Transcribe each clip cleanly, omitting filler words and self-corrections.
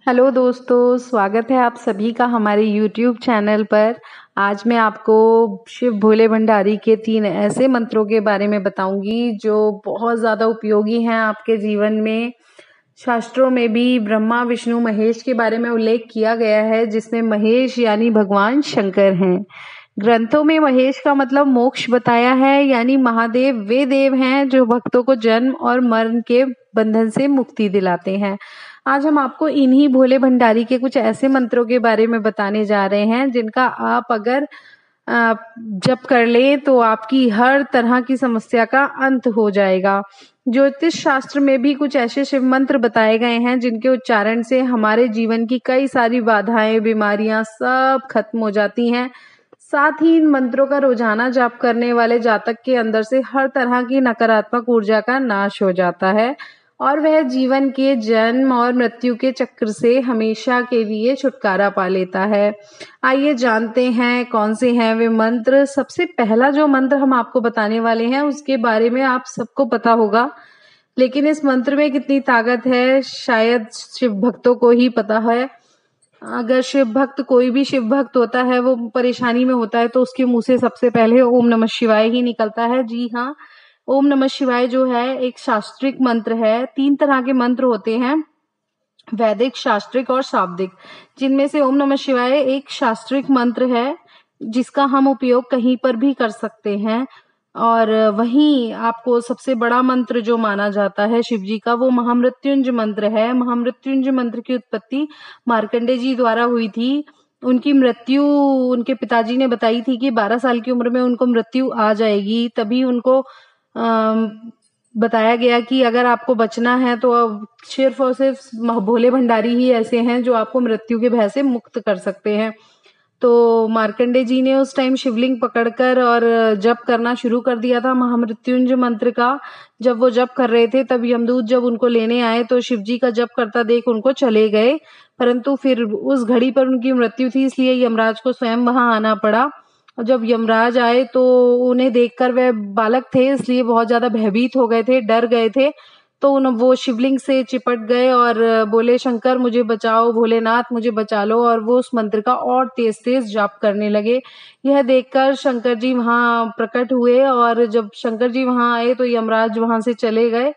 Hello दोस्तों, स्वागत है आप सभी का हमारे YouTube चैनल पर। आज मैं आपको शिव भोले भंडारी के 3 ऐसे मंत्रों के बारे में बताऊंगी जो बहुत ज़्यादा उपयोगी हैं आपके जीवन में। शास्त्रों में भी ब्रह्मा विष्णु महेश के बारे में उल्लेख किया गया है, जिसमें महेश यानी भगवान शंकर हैं। ग्रंथों में महेश का मतलब मोक्ष बताया है, यानी महादेव वे देव हैं जो भक्तों को जन्म और मरण के बंधन से मुक्ति दिलाते हैं। आज हम आपको इन्हीं भोले भंडारी के कुछ ऐसे मंत्रों के बारे में बताने जा रहे हैं जिनका आप अगर जप कर लें तो आपकी हर तरह की समस्या का अंत हो जाएगा। ज्योतिष शास्त्र में भी कुछ ऐसे शिव मंत्र बताए गए हैं जिनके उच्चारण से हमारे जीवन की कई सारी बाधाएं, बीमारियां सब खत्म हो जाती हैं। साथ ही इन मंत्रों का रोजाना जाप करने वाले जातक के अंदर से हर तरह की नकारात्मक ऊर्जा का नाश हो जाता है और वह जीवन के जन्म और मृत्यु के चक्र से हमेशा के लिए छुटकारा पा लेता है। आइए जानते हैं कौन से हैं वे मंत्र। सबसे पहला जो मंत्र हम आपको बताने वाले हैं उसके बारे में आप सबको पता होगा, लेकिन इस मंत्र में कितनी ताकत है शायद शिव भक्तों को ही पता है। अगर शिव भक्त, कोई भी शिव भक्त होता है, वो परेशानी में होता है तो उसके मुंह से सबसे पहले ओम नमः शिवाय ही निकलता है। जी हाँ, ओम नमः शिवाय जो है एक शास्त्रिक मंत्र है। 3 तरह के मंत्र होते हैं, वैदिक, शास्त्रिक और शाब्दिक, जिनमें से ओम नमः शिवाय एक शास्त्रिक मंत्र है जिसका हम उपयोग कहीं पर भी कर सकते हैं। और वहीं आपको सबसे बड़ा मंत्र जो माना जाता है शिव जी का, वो महामृत्युंजय मंत्र है। महामृत्युंजय मंत्र की उत्पत्ति मार्कंडे जी द्वारा हुई थी। उनकी मृत्यु उनके पिताजी ने बताई थी कि 12 साल की उम्र में उनको मृत्यु आ जाएगी। तभी उनको बताया गया कि अगर आपको बचना है तो सिर्फ और सिर्फ भोले भंडारी ही ऐसे हैं जो आपको मृत्यु के भय से मुक्त कर सकते हैं। तो मार्कंडे जी ने उस टाइम शिवलिंग पकड़कर और जप करना शुरू कर दिया था महामृत्युंजय मंत्र का। जब वो जप कर रहे थे तब यमदूत जब उनको लेने आए तो शिव जी का जप करता देख उनको चले गए, परंतु फिर उस घड़ी पर उनकी मृत्यु थी, इसलिए यमराज को स्वयं वहां आना पड़ा। और जब यमराज आए तो उन्हें देखकर, वह बालक थे इसलिए बहुत ज्यादा भयभीत हो गए थे, डर गए थे। तो वो शिवलिंग से चिपट गए और बोले, शंकर मुझे बचाओ, भोलेनाथ मुझे बचा लो। और वो उस मंत्र का और तेज तेज जाप करने लगे। यह देखकर शंकर जी वहां प्रकट हुए और जब शंकर जी वहां आए तो यमराज वहां से चले गए।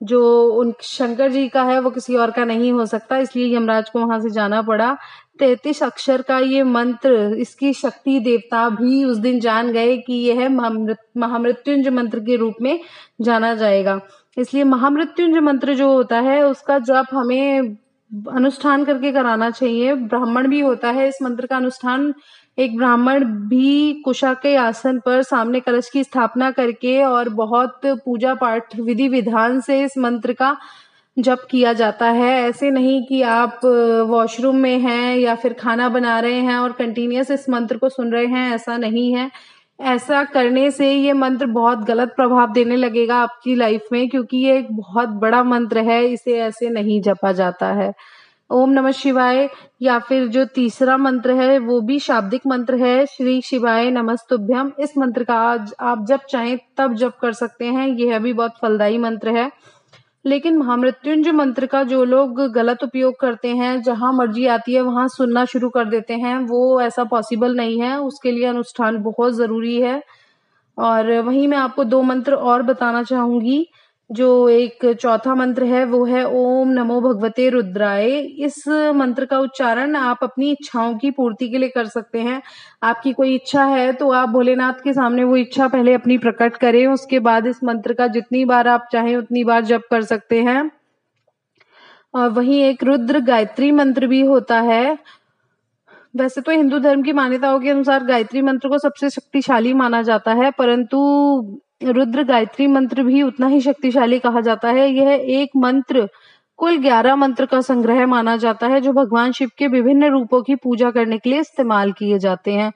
जो उन शंकर जी का है वो किसी और का नहीं हो सकता, इसलिए यमराज को वहां से जाना पड़ा। 33 अक्षर का ये मंत्र, इसकी शक्ति देवता भी उस दिन जान गए कि यह महामृत्युंजय मंत्र के रूप में जाना जाएगा। इसलिए महामृत्युंजय मंत्र जो होता है उसका जप हमें अनुष्ठान करके कराना चाहिए। ब्राह्मण भी होता है इस मंत्र का अनुष्ठान। एक ब्राह्मण भी कुशा के आसन पर सामने कलश की स्थापना करके और बहुत पूजा पाठ विधि विधान से इस मंत्र का जप किया जाता है। ऐसे नहीं कि आप वॉशरूम में हैं या फिर खाना बना रहे हैं और कंटिन्यूअस इस मंत्र को सुन रहे हैं, ऐसा नहीं है। ऐसा करने से ये मंत्र बहुत गलत प्रभाव देने लगेगा आपकी लाइफ में, क्योंकि ये एक बहुत बड़ा मंत्र है, इसे ऐसे नहीं जपा जाता है। ओम नमः शिवाय या फिर जो तीसरा मंत्र है वो भी शाब्दिक मंत्र है, श्री शिवाय नमस्तुभ्यम। इस मंत्र का आज आप जब चाहें तब जप कर सकते हैं, यह भी बहुत फलदायी मंत्र है। लेकिन महामृत्युंजय मंत्र का जो लोग गलत उपयोग करते हैं, जहां मर्जी आती है वहां सुनना शुरू कर देते हैं, वो ऐसा पॉसिबल नहीं है। उसके लिए अनुष्ठान बहुत जरूरी है। और वहीं मैं आपको 2 मंत्र और बताना चाहूंगी। जो एक चौथा मंत्र है वो है ओम नमो भगवते रुद्राय। इस मंत्र का उच्चारण आप अपनी इच्छाओं की पूर्ति के लिए कर सकते हैं। आपकी कोई इच्छा है तो आप भोलेनाथ के सामने वो इच्छा पहले अपनी प्रकट करें, उसके बाद इस मंत्र का जितनी बार आप चाहें उतनी बार जप कर सकते हैं। और वहीं एक रुद्र गायत्री मंत्र भी होता है। वैसे तो हिंदू धर्म की मान्यताओं के अनुसार गायत्री मंत्र को सबसे शक्तिशाली माना जाता है, परंतु रुद्र गायत्री मंत्र भी उतना ही शक्तिशाली कहा जाता है। यह एक मंत्र कुल 11 मंत्र का संग्रह माना जाता है जो भगवान शिव के विभिन्न रूपों की पूजा करने के लिए इस्तेमाल किए जाते हैं।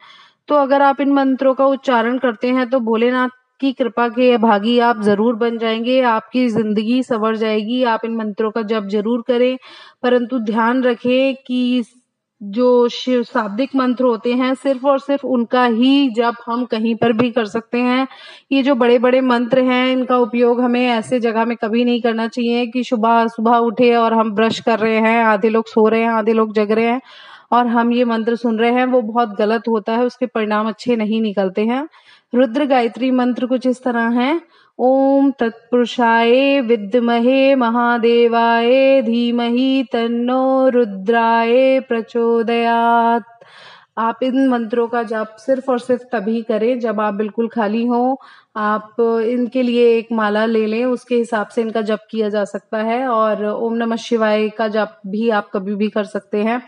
तो अगर आप इन मंत्रों का उच्चारण करते हैं तो भोलेनाथ की कृपा के भागी आप जरूर बन जाएंगे, आपकी जिंदगी संवर जाएगी। आप इन मंत्रों का जप जरूर करें, परंतु ध्यान रखें कि जो शिव शाब्दिक मंत्र होते हैं सिर्फ और सिर्फ उनका ही जप हम कहीं पर भी कर सकते हैं। ये जो बड़े-बड़े मंत्र हैं इनका उपयोग हमें ऐसे जगह में कभी नहीं करना चाहिए कि सुबह-सुबह उठे और हम ब्रश कर रहे हैं, आधे लोग सो रहे हैं, आधे लोग जग रहे हैं और हम ये मंत्र सुन रहे हैं, वो बहुत गलत होता है, उसके परिणाम अच्छे नहीं निकलते हैं। रुद्र गायत्री मंत्र कुछ इस तरह है, ओम तत्पुरुषाय विद्महे महादेवाय धीमहि तन्नो रुद्राय प्रचोदयात्। आप इन मंत्रों का जाप सिर्फ और सिर्फ तभी करें जब आप बिल्कुल खाली हों। आप इनके लिए एक माला ले लें, उसके हिसाब से इनका जप किया जा सकता है और ओम नमः शिवाय का जप भी आप कभी भी कर सकते हैं।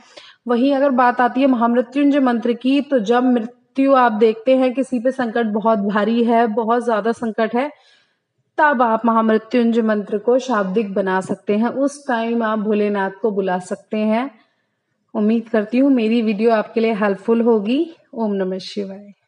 वहीं अगर बात आती है महामृत्युंजय मंत्र की, तो जब मृत्यु आप देखते हैं किसी पे संकट बहुत भारी है, बहुत ज़्यादा संकट है, तब आप महामृत्युंजय मंत्र को शाब्दिक बना सकते हैं। उस टाइम आप भोलेनाथ को बुला सकते हैं। उम्मीद करती हूँ मेरी वीडियो आपके लिए हेल्पफुल होगी। ओम नमः शिवाय।